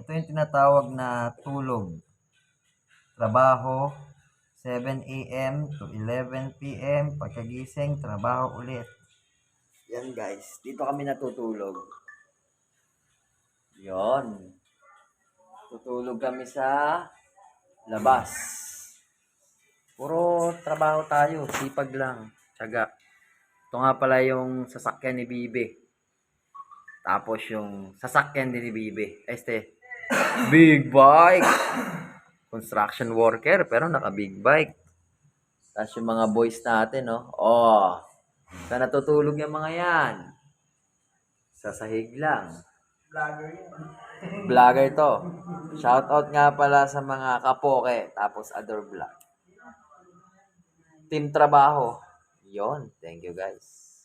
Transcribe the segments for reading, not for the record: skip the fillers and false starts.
Ito yung tinatawag na tulog. Trabaho, 7 a.m. to 11 p.m. Pagkagising, trabaho ulit. Yan guys, dito kami natutulog. Yon. Tutulog kami sa labas. Puro trabaho tayo, sipag lang, tiyaga. Ito nga pala yung sasakyan ni Bibe. Tapos yung sasakyan din ni Bibe. Big bike. Construction worker, pero naka big bike. Tapos yung mga boys natin, no? Oh, saan natutulog yung mga yan? Sa sahig lang. Vlogger to. Shoutout nga pala sa mga kapoke. Tapos other vlog. Team trabaho. Yon, thank you guys.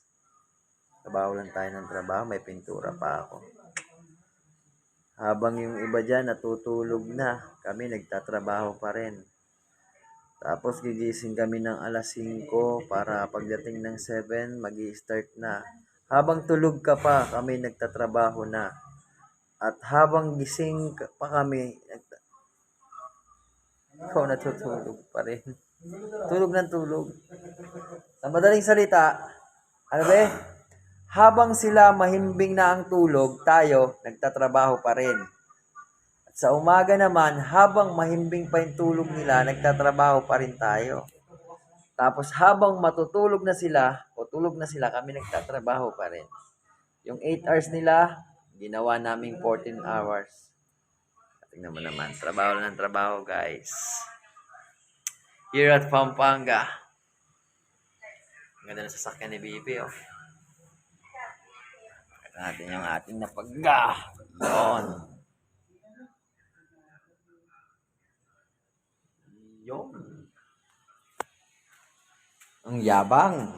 Trabaho lang tayo ng trabaho. May pintura pa ako. Habang yung iba dyan natutulog na, kami nagtatrabaho pa rin. Tapos gigising kami ng alas 5 para pagdating ng 7, magi-start na. Habang tulog ka pa, kami nagtatrabaho na. At habang gising pa kami, ikaw natutulog pa rin. Tulog ng tulog. Sa madaling salita, ano ba eh? Habang sila mahimbing na ang tulog, tayo nagtatrabaho pa rin. At sa umaga naman, habang mahimbing pa yung tulog nila, nagtatrabaho pa rin tayo. Tapos habang matutulog na sila, o tulog na sila, kami nagtatrabaho pa rin. Yung 8 hours nila, ginawa naming 14 hours. Tingnan mo naman, trabaho lang ng trabaho guys. Here at Pampanga. Ang ganda ng sasakyan ni Bibi, oh. Ito natin yung ating napagga. Yun. Yun. Ang yabang.